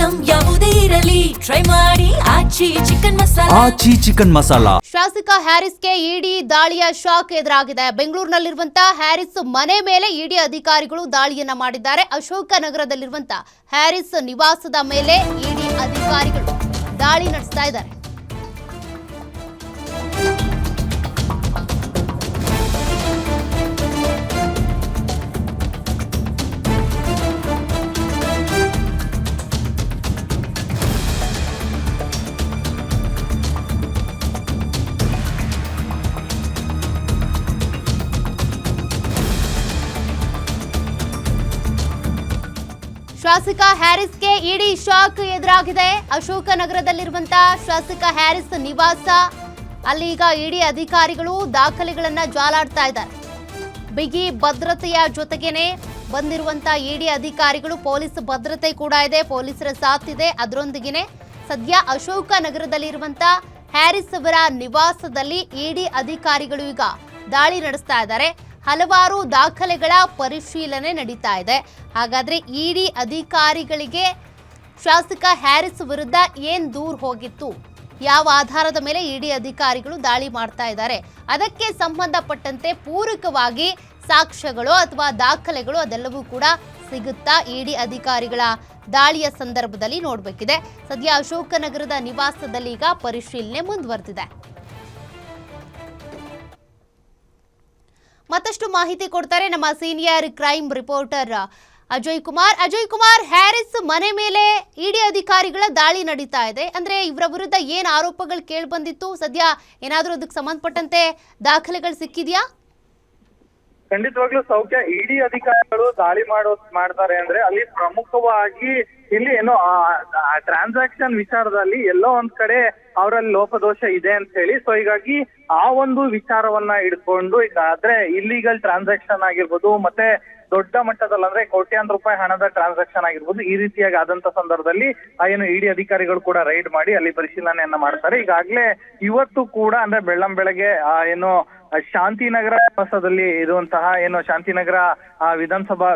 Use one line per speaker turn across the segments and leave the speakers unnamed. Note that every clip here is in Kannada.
ಐಟಂ ಯಾವುದೇ ಇರಲಿ ಟ್ರೈ ಮಾಡಿ ಆಚಿ ಚಿಕನ್ ಮಸಾಲಾ.
ಶಾಸಕ ಹ್ಯಾರಿಸ್ಗೆ ಇಡಿ ದಾಳಿಯ ಶಾಕ್ ಎದುರಾಗಿದೆ. ಬೆಂಗಳೂರಿನಲ್ಲಿರುವಂತಹ ಹ್ಯಾರಿಸ್ ಮನೆ ಮೇಲೆ ಇಡಿ ಅಧಿಕಾರಿಗಳು ದಾಳಿಯನ್ನ ಮಾಡಿದ್ದಾರೆ. ಅಶೋಕ ನಗರದಲ್ಲಿರುವಂತಹ ಹ್ಯಾರಿಸ್ ನಿವಾಸದ ಮೇಲೆ ಇಡಿ ಅಧಿಕಾರಿಗಳು ದಾಳಿ ನಡೆಸ್ತಾ ಇದ್ದಾರೆ. ಶಾಸಕ ಹ್ಯಾರಿಸ್ಗೆ ಇಡಿ ಶಾಕ್ ಎದುರಾಗಿದೆ. ಅಶೋಕ ನಗರದಲ್ಲಿರುವಂತಹ ಶಾಸಕ ಹ್ಯಾರಿಸ್ ನಿವಾಸ ಅಲ್ಲಿ ಈಗ ಇಡಿ ಅಧಿಕಾರಿಗಳು ದಾಖಲೆಗಳನ್ನ ಜಾಲಾಡ್ತಾ ಇದ್ದಾರೆ. ಬಿಗಿ ಭದ್ರತೆಯ ಜೊತೆಗೇನೆ ಬಂದಿರುವಂತಹ ಇಡಿ ಅಧಿಕಾರಿಗಳು, ಪೊಲೀಸ್ ಭದ್ರತೆ ಕೂಡ ಇದೆ, ಪೊಲೀಸರ ಸಾಥ್ ಇದೆ. ಅದರೊಂದಿಗೆ ಸದ್ಯ ಅಶೋಕ ನಗರದಲ್ಲಿರುವಂತಹ ಹ್ಯಾರಿಸ್ ಅವರ ನಿವಾಸದಲ್ಲಿ ಇಡಿ ಅಧಿಕಾರಿಗಳು ಈಗ ದಾಳಿ ನಡೆಸ್ತಾ ಇದ್ದಾರೆ. ಹಲವಾರು ದಾಖಲೆಗಳ ಪರಿಶೀಲನೆ ನಡೀತಾ ಇದೆ. ಹಾಗಾದ್ರೆ ಇಡಿ ಅಧಿಕಾರಿಗಳಿಗೆ ಶಾಸಕ ಹ್ಯಾರಿಸ್ ವಿರುದ್ಧ ಏನ್ ದೂರು ಹೋಗಿತ್ತು, ಯಾವ ಆಧಾರದ ಮೇಲೆ ಇಡಿ ಅಧಿಕಾರಿಗಳು ದಾಳಿ ಮಾಡ್ತಾ ಇದ್ದಾರೆ, ಅದಕ್ಕೆ ಸಂಬಂಧಪಟ್ಟಂತೆ ಪೂರಕವಾಗಿ ಸಾಕ್ಷ್ಯಗಳು ಅಥವಾ ದಾಖಲೆಗಳು ಅದೆಲ್ಲವೂ ಕೂಡ ಸಿಗುತ್ತಾ ಇಡಿ ಅಧಿಕಾರಿಗಳ ದಾಳಿಯ ಸಂದರ್ಭದಲ್ಲಿ ನೋಡಬೇಕಿದೆ. ಸದ್ಯ ಅಶೋಕ ನಗರದ ನಿವಾಸದಲ್ಲಿ ಈಗ ಪರಿಶೀಲನೆ ಮುಂದುವರೆದಿದೆ. ಮತ್ತಷ್ಟು ಮಾಹಿತಿ ಕೊಡ್ತಾರೆ ನಮ್ಮ senior crime reporter Ajay Kumar. Haris ಮನೆ ಮೇಲೆ ಇಡಿ ಅಧಿಕಾರಿಗಳ ದಾಳಿ ನಡೀತಾ ಇದೆ. ಅಂದ್ರೆ ಇವರ ವಿರುದ್ಧ ಏನ್ ಆರೋಪಗಳು ಕೇಳಿ ಬಂದಿತ್ತು, ಸದ್ಯ ಏನಾದ್ರೂ ಅದಕ್ಕೆ ಸಂಬಂಧಪಟ್ಟಂತೆ ದಾಖಲೆಗಳು ಸಿಕ್ಕಿದ್ಯಾ?
ಖಂಡಿತವಾಗ್ಲೂ ಸೌಖ್ಯ. ಇಡಿ ಅಧಿಕಾರಿಗಳು ದಾಳಿ ಮಾಡ್ತಾರೆ ಅಂದ್ರೆ ಅಲ್ಲಿ ಪ್ರಮುಖವಾಗಿ ಇಲ್ಲಿ ಏನೋ ಟ್ರಾನ್ಸಾಕ್ಷನ್ ವಿಚಾರದಲ್ಲಿ ಎಲ್ಲೋ ಒಂದ್ ಕಡೆ ಅವರಲ್ಲಿ ಲೋಪದೋಷ ಇದೆ ಅಂತ ಹೇಳಿ, ಸೊ ಹೀಗಾಗಿ ಆ ಒಂದು ವಿಚಾರವನ್ನ ಇಟ್ಕೊಂಡು ಈಗ ಆದ್ರೆ ಇಲ್ಲಿಗಲ್ ಟ್ರಾನ್ಸಾಕ್ಷನ್ ಆಗಿರ್ಬೋದು, ಮತ್ತೆ ದೊಡ್ಡ ಮಟ್ಟದಲ್ಲಿ ಅಂದ್ರೆ ಕೋಟ್ಯಾಂತರ ರೂಪಾಯಿ ಹಣದ ಟ್ರಾನ್ಸಾಕ್ಷನ್ ಆಗಿರ್ಬೋದು, ಈ ರೀತಿಯಾಗಿ ಆದಂತ ಸಂದರ್ಭದಲ್ಲಿ ಏನು ಇಡಿ ಅಧಿಕಾರಿಗಳು ಕೂಡ ರೈಡ್ ಮಾಡಿ ಅಲ್ಲಿ ಪರಿಶೀಲನೆಯನ್ನ ಮಾಡ್ತಾರೆ. ಈಗಾಗ್ಲೇ ಇವತ್ತು ಕೂಡ ಅಂದ್ರೆ ಬೆಳ್ಳಂಬೆಳಗ್ಗೆ ಏನು ಶಾಂತಿನಗರ ನಿವಾಸದಲ್ಲಿ ಇರುವಂತಹ ಏನು ಶಾಂತಿನಗರ ವಿಧಾನಸಭಾ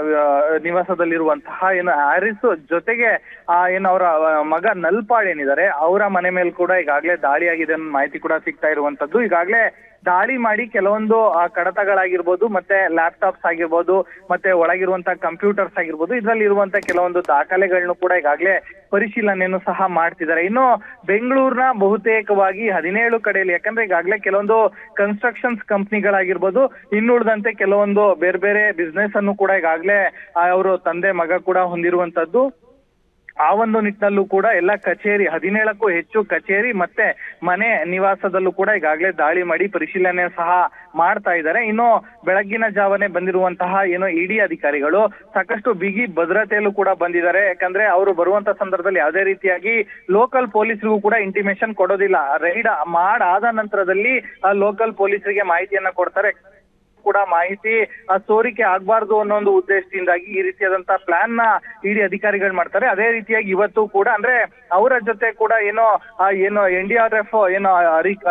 ನಿವಾಸದಲ್ಲಿರುವಂತಹ ಏನು ಹ್ಯಾರಿಸ್ ಜೊತೆಗೆ ಏನು ಅವರ ಮಗ ನಲ್ಪಾಡ್ ಏನಿದ್ದಾರೆ ಅವರ ಮನೆ ಮೇಲೆ ಕೂಡ ಈಗಾಗಲೇ ದಾಳಿ ಆಗಿದೆ ಅನ್ನೋ ಮಾಹಿತಿ ಕೂಡ ಸಿಗ್ತಾ ಇರುವಂತದ್ದು. ಈಗಾಗಲೇ ದಾಳಿ ಮಾಡಿ ಕೆಲವೊಂದು ಕಡತಗಳಾಗಿರ್ಬೋದು, ಮತ್ತೆ ಲ್ಯಾಪ್ಟಾಪ್ಸ್ ಆಗಿರ್ಬೋದು, ಮತ್ತೆ ಒಳಗಿರುವಂತಹ ಕಂಪ್ಯೂಟರ್ಸ್ ಆಗಿರ್ಬೋದು, ಇದರಲ್ಲಿ ಇರುವಂತಹ ಕೆಲವೊಂದು ದಾಖಲೆಗಳನ್ನು ಕೂಡ ಈಗಾಗಲೇ ಪರಿಶೀಲನೆಯನ್ನು ಸಹ ಮಾಡ್ತಿದ್ದಾರೆ. ಇನ್ನು ಬೆಂಗಳೂರಿನ ಬಹುತೇಕವಾಗಿ 17 ಕಡೆಯಲ್ಲಿ, ಯಾಕಂದ್ರೆ ಈಗಾಗಲೇ ಕೆಲವೊಂದು ಕನ್ಸ್ಟ್ರಕ್ಷನ್ಸ್ ಕಂಪ್ನಿಗಳಾಗಿರ್ಬೋದು, ಇನ್ನುಳಿದಂತೆ ಕೆಲವೊಂದು ಬೇರೆ ಬೇರೆ ಬಿಸ್ನೆಸ್ ಅನ್ನು ಕೂಡ ಈಗಾಗಲೇ ಅವರು ತಂದೆ ಮಗ ಕೂಡ ಹೊಂದಿರುವಂತದ್ದು. ಆ ಒಂದು ನಿಟ್ಟಿನಲ್ಲೂ ಕೂಡ ಎಲ್ಲ ಕಚೇರಿ 17ಕ್ಕೂ ಹೆಚ್ಚು ಕಚೇರಿ ಮತ್ತೆ ಮನೆ ನಿವಾಸದಲ್ಲೂ ಕೂಡ ಈಗಾಗಲೇ ದಾಳಿ ಮಾಡಿ ಪರಿಶೀಲನೆ ಸಹ ಮಾಡ್ತಾ ಇದ್ದಾರೆ. ಇನ್ನು ಬೆಳಗ್ಗಿನ ಜಾವನೆ ಬಂದಿರುವಂತಹ ಏನೋ ಇಡಿ ಅಧಿಕಾರಿಗಳು ಸಾಕಷ್ಟು ಬಿಗಿ ಭದ್ರತೆಯಲ್ಲೂ ಕೂಡ ಬಂದಿದ್ದಾರೆ. ಯಾಕಂದ್ರೆ ಅವರು ಬರುವಂತ ಸಂದರ್ಭದಲ್ಲಿ ಯಾವುದೇ ರೀತಿಯಾಗಿ ಲೋಕಲ್ ಪೊಲೀಸರಿಗೂ ಕೂಡ ಇಂಟಿಮೇಷನ್ ಕೊಡೋದಿಲ್ಲ. ರೈಡ್ ಮಾಡಾದ ನಂತರದಲ್ಲಿ ಲೋಕಲ್ ಪೊಲೀಸರಿಗೆ ಮಾಹಿತಿಯನ್ನ ಕೊಡ್ತಾರೆ. ಕೂಡ ಮಾಹಿತಿ ಸೋರಿಕೆ ಆಗ್ಬಾರ್ದು ಅನ್ನೋ ಒಂದು ಉದ್ದೇಶದಿಂದಾಗಿ ಈ ರೀತಿಯಾದಂತಹ ಪ್ಲಾನ್ ನ ಇಡಿ ಅಧಿಕಾರಿಗಳು ಮಾಡ್ತಾರೆ. ಅದೇ ರೀತಿಯಾಗಿ ಇವತ್ತು ಕೂಡ ಅಂದ್ರೆ ಅವರ ಜೊತೆ ಕೂಡ ಏನೋ NDRF ಏನೋ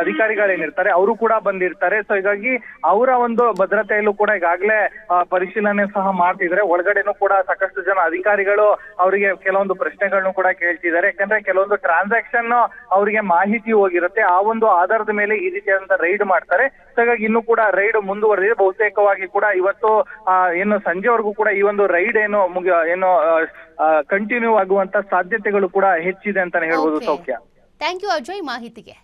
ಅಧಿಕಾರಿಗಳೇನಿರ್ತಾರೆ ಅವರು ಕೂಡ ಬಂದಿರ್ತಾರೆ. ಸೊ ಹೀಗಾಗಿ ಅವರ ಒಂದು ಭದ್ರತೆಯಲ್ಲೂ ಕೂಡ ಈಗಾಗಲೇ ಪರಿಶೀಲನೆ ಸಹ ಮಾಡ್ತಿದ್ದಾರೆ. ಒಳಗಡೆನೂ ಕೂಡ ಸಾಕಷ್ಟು ಜನ ಅಧಿಕಾರಿಗಳು ಅವರಿಗೆ ಕೆಲವೊಂದು ಪ್ರಶ್ನೆಗಳನ್ನು ಕೂಡ ಕೇಳ್ತಿದ್ದಾರೆ. ಯಾಕಂದ್ರೆ ಕೆಲವೊಂದು ಟ್ರಾನ್ಸಾಕ್ಷನ್ ಅವರಿಗೆ ಮಾಹಿತಿ ಹೋಗಿರುತ್ತೆ, ಆ ಒಂದು ಆಧಾರದ ಮೇಲೆ ಈ ರೀತಿಯಾದಂತಹ ರೈಡ್ ಮಾಡ್ತಾರೆ. ಹಾಗಾಗಿ ಇನ್ನೂ ಕೂಡ ರೈಡ್ ಮುಂದುವರೆದಿದೆ. ಬಹುತೇಕವಾಗಿ ಕೂಡ ಇವತ್ತು ಏನು ಸಂಜೆವರೆಗೂ ಕೂಡ ಈ ಒಂದು ರೈಡ್ ಕಂಟಿನ್ಯೂ ಆಗುವಂತ ಸಾಧ್ಯತೆಗಳು ಕೂಡ ಹೆಚ್ಚಿದೆ ಅಂತಾನೆ ಹೇಳ್ಬೋದು. ಸೌಖ್ಯ.
ಥ್ಯಾಂಕ್ ಯು ಅಜಯ್ ಮಾಹಿತಿಗೆ.